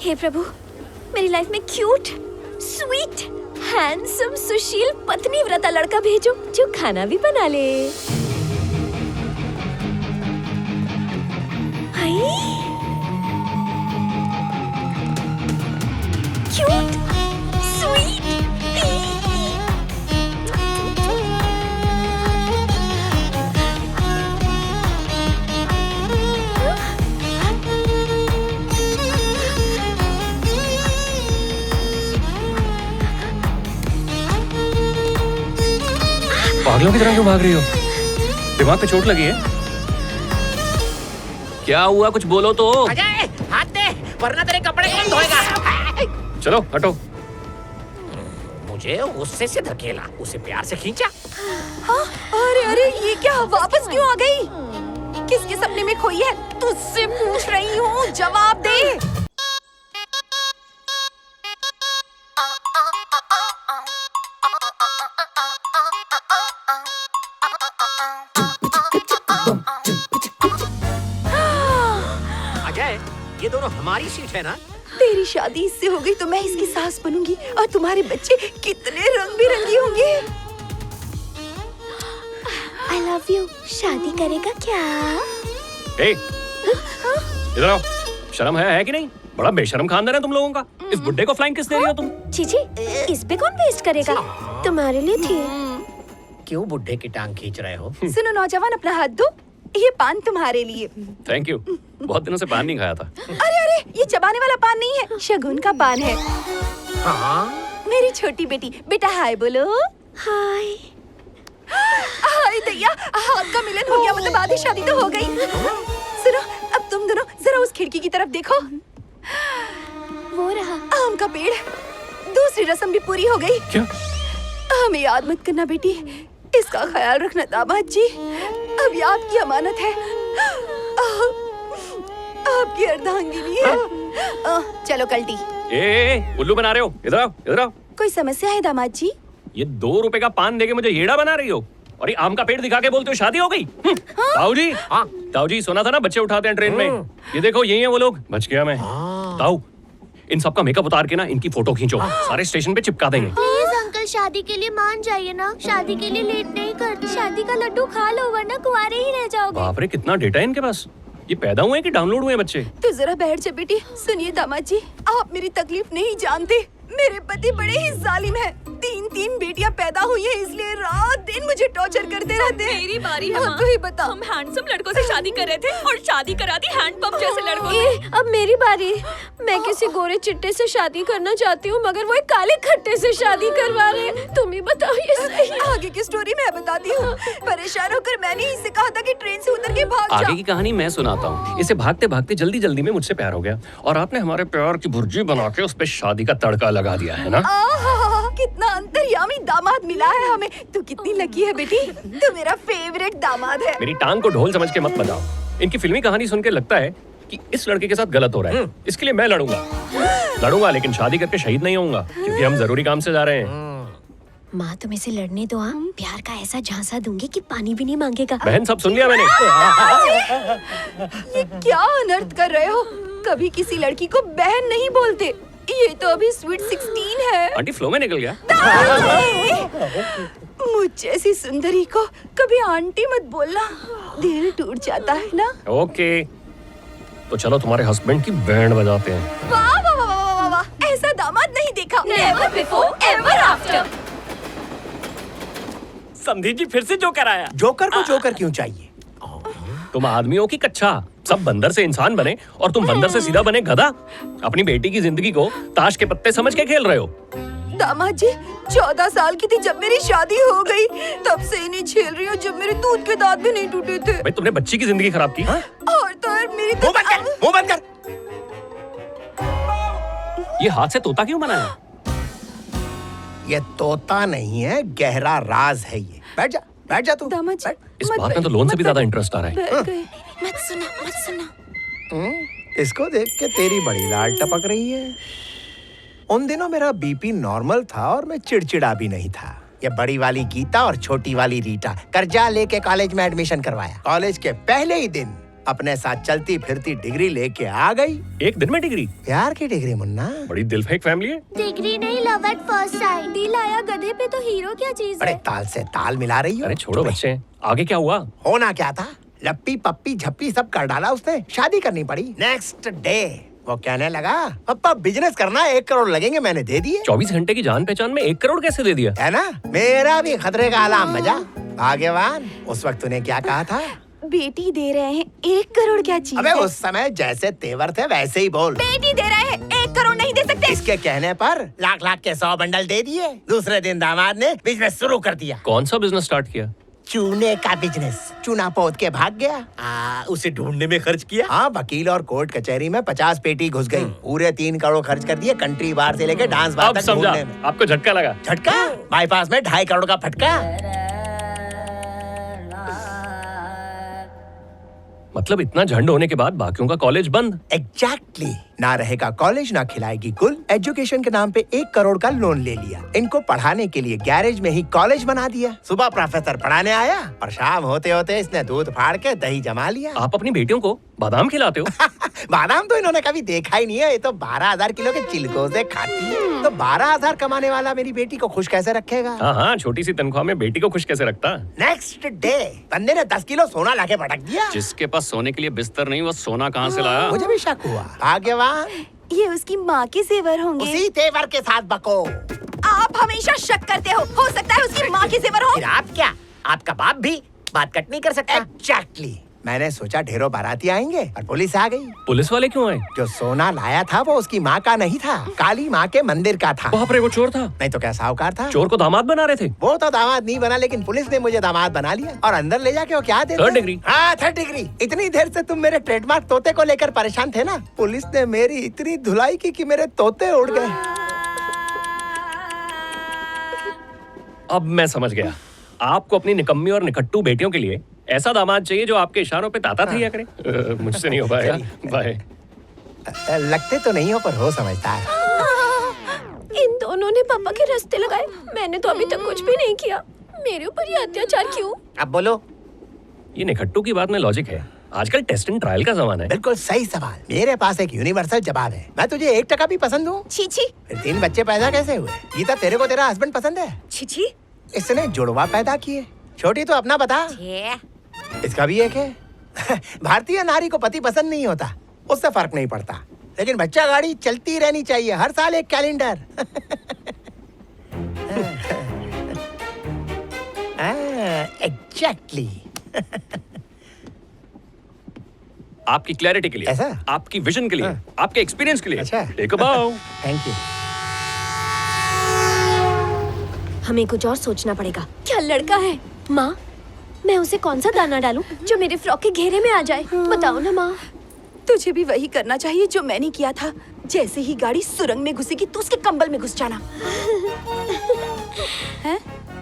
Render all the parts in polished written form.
हे प्रभु, मेरी लाइफ में cute, sweet, handsome, सुशील, पत्नी व्रता लड़का भेजो जो खाना भी बना ले। हाय, क्यूट, स्वीट। पागलों की तरह क्यों भाग रही हो? दिमाग पे चोट लगी है? क्या हुआ, कुछ बोलो तो। अजय, हाथ दे, वरना तेरे कपड़े कौन धोएगा? चलो हटो। मुझे गुस्से से धकेला, उसे प्यार से खींचा। हाँ? अरे अरे, ये क्या, वापस क्यों आ गई? किसके सपने में खोई है? तुझसे पूछ रही हूँ, जवाब दे। अजय, ये दोनों हमारी सीट है ना? तेरी शादी इससे हो गई तो मैं इसकी सास बनूंगी और तुम्हारे बच्चे कितने रंग बिरंगी होंगे। I love you, शादी करेगा क्या? ए, इधर आओ। शर्म है कि नहीं? बड़ा बेशर्म खानदान है तुम लोगों का। इस बुड्ढे को फ्लाइंग किस दे रही हो तुम? चीची, इस पे कौन वेस्ट करेगा? तुम्हारे लिए थी। क्यों बुड्ढे की टांग खींच रहे हो? सुनो नौजवान, अपना हाथ दो, ये पान तुम्हारे लिए। Thank you. बहुत दिनों से पान नहीं खाया था। अरे अरे, ये चबाने वाला पान नहीं है, शगुन का पान है। हाँ? मेरी छोटी बेटी, बेटा हाय बोलो। हाय। हाय दैया, हाथ का मिलन हो गया, मतलब आधी शादी तो हो गई। सुनो, अब तुम दोनों जरा उस खिड़की की तरफ देखो। वो रहा आम का पेड़। दूसरी रस्म भी पूरी हो गई। क्या? हमें याद मत करना बेटी, इसका ख्याल रखना दामाद जी। अब ये आपकी अमानत है, आपकी अर्धांगिनी है। चलो कल्टी। उल्लू बना रहे हो? इधर आओ, इधर आओ। कोई समस्या है दामाद जी? ये 2 रुपए का पान देके मुझे येड़ा बना रही हो और ये आम का पेड़ दिखा के बोलते हो शादी हो गई? ताऊ जी, हाँ? ताऊ जी, सुना था ना बच्चे उठाते हैं ट्रेन में। ये देखो, यही है वो लोग। बच गया मैं। ताऊ, इन सबका मेकअप उतार के ना इनकी फोटो खींचो, सारे स्टेशन पे चिपका देंगे। प्लीज अंकल, शादी के लिए मान जाइए ना। शादी के लिए लेट नहीं कर। शादी का लड्डू खा लो वरना कुंवारे ही रह जाओगे। बाप रे, कितना डेटा है इनके पास। ये पैदा हुए हैं कि डाउनलोड हुए हैं बच्चे? तो जरा बैठ जा बेटी। सुनिए दामाद जी, आप मेरी तकलीफ नहीं जानते। मेरे पति बड़े ही जालिम हैं। 3 बेटियां पैदा हुई हैं, इसलिए रात दिन मुझे टॉर्चर करते रहते हैं। मेरी बारी है माँ। तू ही बता। हम हैंडसम लड़कों से शादी कर रहे थे और शादी करा दी हैंडपंप जैसे लड़कों से। अब मेरी बारी। मैं किसी गोरे चिट्टे से शादी करना चाहती हूँ, मगर वो एक काले खट्टे से शादी करवा रहे हैं। तुम ही बताओ ये सही है? आगे की स्टोरी मैं बताती हूँ। परेशान होकर मैंने इससे कहा था कि ट्रेन से उतर के भाग आगे जा। की कहानी मैं सुनाता हूँ। इसे भागते भागते जल्दी जल्दी में मुझसे प्यार हो गया और आपने हमारे प्यार की भुर्जी बना के उस पे शादी का तड़का लगा दिया है ना। कितना अंतर्यामी दामाद मिला है हमें। तू कितनी लकी है बेटी, तू मेरा फेवरेट दामाद है। मेरी टांग को ढोल समझ के मत बजाओ। इनकी फिल्मी कहानी सुन के लगता है कि इस लड़के के साथ गलत हो रहा है। इसके लिए मैं लड़ूंगा, लेकिन शादी करके शहीद नहीं होऊंगा, क्योंकि हम जरूरी काम से जा रहे हैं। माँ, तुम इसे लड़ने दो। प्यार का ऐसा झांसा दूंगी कि पानी भी नहीं मांगेगा। बहन, सब सुन लिया मैंने। ये क्या अनर्थ कर रहे हो? कभी किसी लड़की को बहन नहीं बोलते। ये तो अभी स्वीट 16 है। आंटी फ्लो में निकल गया। मुझ जैसी सुंदरी को कभी आंटी मत बोलना, दिल टूट जाता है ना। ओके, तो चलो तुम्हारे हस्बैंड की बैंड बजाते हैं। वाह वाह वाह वाह वाह वाह, ऐसा दामाद नहीं देखा। Never before, ever after। Sandeep ji फिर से जोकर आया। जोकर को जोकर क्यों चाहिए? तुम आदमियों की कच्चा, सब बंदर से इंसान बने और तुम बंदर से सीधा बने गधा। अपनी बेटी की जिंदगी को ताश के पत्ते समझ के खेल रहे हो। दामाद जी 14 साल की थी जब मेरी शादी हो गई, तब से इन्हें झेल रही हूँ जब मेरे दूध के दांत भी नहीं टूटे थे। भाई, तुमने बच्ची की जिंदगी खराब की। और तो और मेरी मुंह बंद कर, मुंह बंद कर। ये हाथ से तोता क्यों बनाया? ये तोता नहीं है, गहरा राज है ये। बैठ जा, बैठ जा तू। दामाद जी, इस मत बात में तो लोन से भी ज्यादा इंटरेस्ट आ रहा है। बैठ गए। मत सुना, मत सुना। इसको देख के तेरी बड़ी लाल टपक रही है। उन दिनों मेरा बीपी नॉर्मल था और मैं चिड़चिड़ा भी नहीं था। ये बड़ी वाली गीता और छोटी वाली रीटा कर्जा लेके कॉलेज में एडमिशन करवाया। कॉलेज के पहले ही दिन अपने साथ चलती फिरती डिग्री लेके आ गई। एक दिन में डिग्री? प्यार की डिग्री मुन्ना। बड़ी दिलफेक फैमिली है। डिग्री नहीं, लव एट फर्स्ट साइट। दिल आया गधे पे तो हीरो क्या चीज अरे है? ताल से ताल मिला रही हो। अरे छोड़ो बच्चे, आगे क्या हुआ? होना क्या था, लप्पी पप्पी झप्पी सब कर डाला उसने, शादी करनी पड़ी। नेक्स्ट डे वो कहने लगा पापा बिजनेस करना 1 करोड़ लगेंगे, मैंने दे दिए। 24 घंटे की जान पहचान में 1 करोड़ कैसे दे दिया? है ना, मेरा भी खतरे का अलार्म बजा। भाग्यवान, उस वक्त तूने क्या कहा था? बेटी दे रहे हैं, 1 करोड़ क्या चीज अबे है? उस समय जैसे तेवर थे वैसे ही बोल। बेटी दे रहे हैं, 1 करोड़ नहीं दे सकते। इसके कहने पर लाख लाख के 100 बंडल दे दिए। दूसरे दिन दामाद ने बिजनेस शुरू कर दिया। कौन सा बिजनेस स्टार्ट किया? चूने का बिजनेस। चूना पोत के भाग गया। उसे ढूंढने में खर्च किया। हाँ, वकील और कोर्ट कचहरी में 50 पेटी घुस गई। पूरे 3 करोड़ खर्च कर दिए, कंट्री बार से लेके डांस बार अब तक समझा, ढूंढने में। आपको झटका लगा। झटका? बाईपास में 2.5 करोड़ का फटका। मतलब इतना झंड होने के बाद बाकियों का कॉलेज बंद? एग्जैक्टली। ना रहेगा कॉलेज ना खिलाएगी कुल। एजुकेशन के नाम पे 1 करोड़ का लोन ले लिया। इनको पढ़ाने के लिए गैरेज में ही कॉलेज बना दिया। सुबह प्रोफेसर पढ़ाने आया और शाम होते होते इसने दूध फाड़ के दही जमा लिया। आप अपनी बेटियों को बादाम खिलाते हो? बादाम तो इन्होंने कभी देखा ही नहीं है। ये तो 12,000 किलो के चिलगोजे खाती है। तो 12,000 कमाने वाला मेरी बेटी को खुश कैसे रखेगा? हाँ हाँ, छोटी सी तनख्वाह में बेटी को खुश कैसे रखता? नेक्स्ट डे बंदे ने 10 किलो सोना लाके पटक दिया। जिसके पास सोने के लिए बिस्तर नहीं, वो सोना कहाँ से लाया? मुझे भी शक हुआ। भाग्यवान, ये उसकी माँ के जेवर होंगे। उसी तेवर के साथ बको। आप हमेशा शक करते हो सकता है उसकी माँ के जेवर हो। फिर आप क्या, आपका बाप भी बात कट नहीं कर सकता? एग्जैक्टली। मैंने सोचा ढेरों बाराती आएंगे और पुलिस आ गई। पुलिस वाले क्यों आए? जो सोना लाया था वो उसकी माँ का नहीं था, काली माँ के मंदिर का था। बाप रे, वो चोर था? नहीं तो क्या साहूकार था। चोर को दामाद बना रहे थे? वो तो दामाद नहीं बना, लेकिन पुलिस ने मुझे दामाद बना लिया और अंदर ले जाके वो क्या देते? 3rd degree. हाँ, 3rd डिग्री। इतनी देर से तुम मेरे ट्रेडमार्क तोते को लेकर परेशान थे ना, पुलिस ने मेरी इतनी धुलाई की कि मेरे तोते उड़ गए। अब मैं समझ गया। आपको अपनी निकम्मी और निकट्टू बेटियों के लिए ऐसा दामाद चाहिए जो आपके इशारों पे ताता थैया करे। मुझसे नहीं हो पाएगा। बाय। लगते तो नहीं हो पर हो समझदार। इन दोनों ने पापा के रास्ते लगाए। मैंने तो अभी तक कुछ भी नहीं किया। मेरे ऊपर ये अत्याचार क्यों? अब बोलो। ये निकट्टू की बात में लॉजिक है। आजकल टेस्ट एंड ट्रायल का जमाना है। बिल्कुल सही सवाल। मेरे पास एक यूनिवर्सल जवाब है। मैं तुझे 1% भी पसंद हूँ? छी छी। फिर 3 बच्चे पैदा कैसे हुए? गीता, तेरे को तेरा हस्बैंड पसंद है? छी छी। इसने जुड़वा पैदा किए। छोटी तो अपना बता। इसका भी एक है। भारतीय नारी को पति पसंद नहीं होता, उससे फर्क नहीं पड़ता, लेकिन बच्चा गाड़ी चलती रहनी चाहिए, हर साल एक कैलेंडर। एग्जैक्टली। आपकी क्लैरिटी के लिए, ऐसा? आपकी विजन के लिए, आपके एक्सपीरियंस के लिए। अच्छा। टेक अ बाउ। Thank you. हमें कुछ और सोचना पड़ेगा। क्या लड़का है? माँ, मैं उसे कौन सा दाना डालूं जो मेरे फ्रॉक के घेरे में आ जाए? बताओ ना माँ। तुझे भी वही करना चाहिए जो मैंने किया था। जैसे ही गाड़ी सुरंग में घुसेगी तो उसके कंबल में घुस जाना। हैं?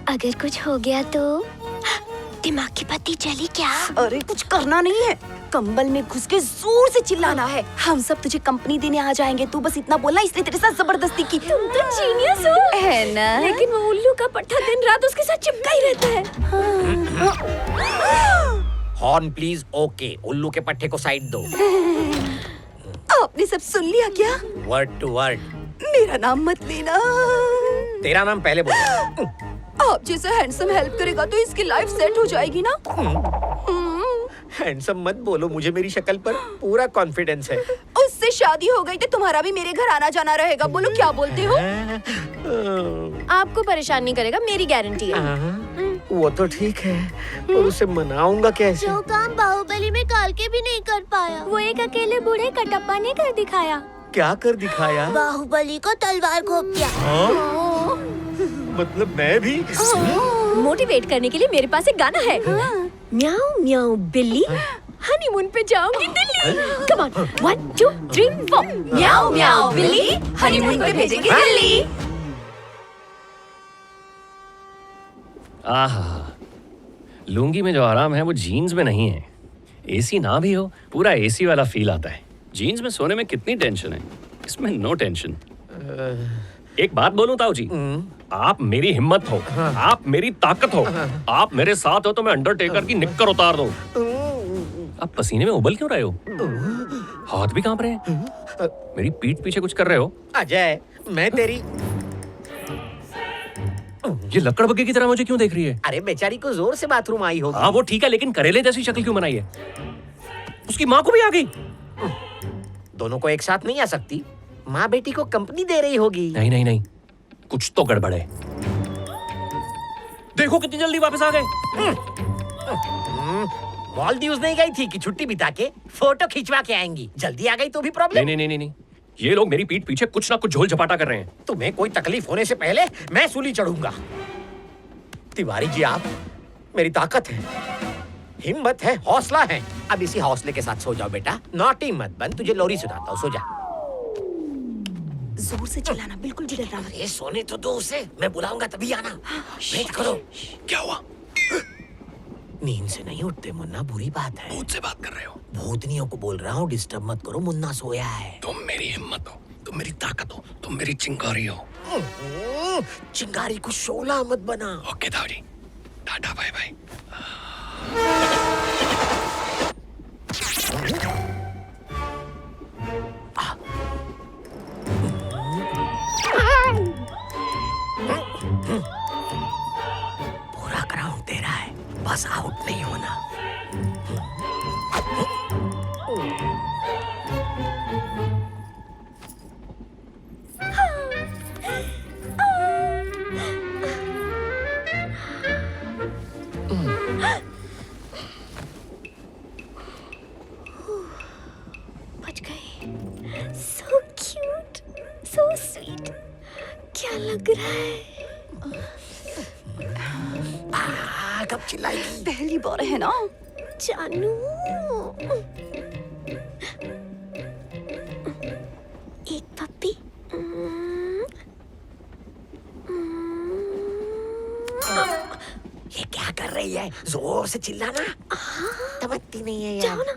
अगर कुछ हो गया तो? दिमाग की बत्ती चली क्या? अरे कुछ करना नहीं है, कंबल में घुस के जोर से चिल्लाना है। हम सब तुझे कंपनी देने आ जाएंगे, तू बस इतना बोलना, इसने तेरे साथ जबरदस्ती की। तुम तो जीनियस हो। है ना? लेकिन वो उल्लू का पट्टा दिन रात उसके साथ चिपका ही रहता है। Horn please. ओके, उल्लू के पट्टे को साइड दो। आपने सब सुन लिया क्या? Word to word. मेरा नाम मत लेना। तेरा नाम पहले बोलो। आप जैसे हैंडसम हेल्प करेगा तो इसकी लाइफ सेट हो जाएगी ना। हैंडसम मत बोलो, मुझे मेरी शक्ल पर पूरा कॉन्फिडेंस है। उससे शादी हो गई तो तुम्हारा भी मेरे घर आना जाना रहेगा। बोलो क्या बोलते हो? आपको परेशान नहीं करेगा, मेरी गारंटी है। वो तो ठीक है, पर उसे मनाऊंगा कैसे? जो काम बाहुबली में काल के भी नहीं कर पाया, वो एक अकेले बूढ़े कटप्पा ने कर दिखाया। क्या कर दिखाया? बाहुबली को तलवार घोंप दिया। मतलब मैं भी? मोटिवेट करने के लिए मेरे पास एक गाना है। म्याऊ म्याऊ बिल्ली, हनीमून पे जाऊंगी दिल्ली। Come on, 1 2 3 4। म्याऊ म्याऊ बिल्ली, हनीमून पे भेजेंगे दिल्ली। आहा, लुंगी में जो आराम है वो जीन्स में नहीं है। एसी ना भी हो, पूरा एसी वाला फील आता है। जीन्स में सोने में कितनी टेंशन है, इसमें नो टेंशन। एक बात बोलूं ताऊ जी, आप मेरी हिम्मत हो, आप मेरी ताकत हो, आप मेरे साथ हो तो मैं अंडरटेकर की निक्कर उतार दूं। आप पसीने में उबल क्यों रहे हो? हाथ भी कांप रहे हैं। मेरी पीठ पीछे कुछ कर रहे हो? अजय, मैं तेरी ये लकड़ बग्गे की तरह मुझे क्यों देख रही है? अरे बेचारी को जोर से बाथरूम आई होगी। हाँ वो ठीक है, लेकिन करेले जैसी शक्ल क्यों बनाई है? उसकी माँ को भी आ गई। दोनों को एक साथ नहीं आ सकती। माँ बेटी को कंपनी दे रही होगी। नहीं नहीं नहीं, कुछ तो गड़बड़ है। देखो कितनी जल्दी वापस आ गए। मालदीव्स नहीं गई थी कि छुट्टी बिता के फोटो खिंचवा के आएंगी। जल्दी आ गई तो भी प्रॉब्लम। नहीं नहीं नहीं नहीं, ये लोग मेरी पीठ पीछे कुछ ना कुछ झोल झपाटा कर रहे हैं। तुम्हें कोई तकलीफ होने से पहले मैं सूली चढ़ूंगा। तिवारी जी, आप मेरी ताकत है, हिम्मत है, हौसला है। अब इसी हौसले के साथ सो जाओ बेटा। नॉटी मत बन, तुझे लोरी सुनाता हूँ, सो जा। जोर से चिल्लाना, बिल्कुल जिगर रहा। अरे सोने तो दो उसे, मैं बुलाऊंगा तभी आना। वेट करो। क्या हुआ? नींद से नहीं उठते मुन्ना, बुरी बात है। मुझसे बात कर रहे हो? भूतनियों को बोल रहा हूँ, डिस्टर्ब मत करो, मुन्ना सोया है। तुम मेरी हिम्मत हो, तुम मेरी ताकत हो, तुम मेरी चिंगारी हो। चिंगारी को शोला मत बना। Okay Dauji, tata bye bye. पूरा ग्राउंड तेरा है, बस आउट नहीं होना। बच गई। So cute, so sweet. क्या लग रहा है? कब चिल्लाएगी? पहली बार है ना। जानू, एक पप्पी। ये क्या कर रही है? जोर से चिल्लाना। समझती नहीं है यार। जाओ ना।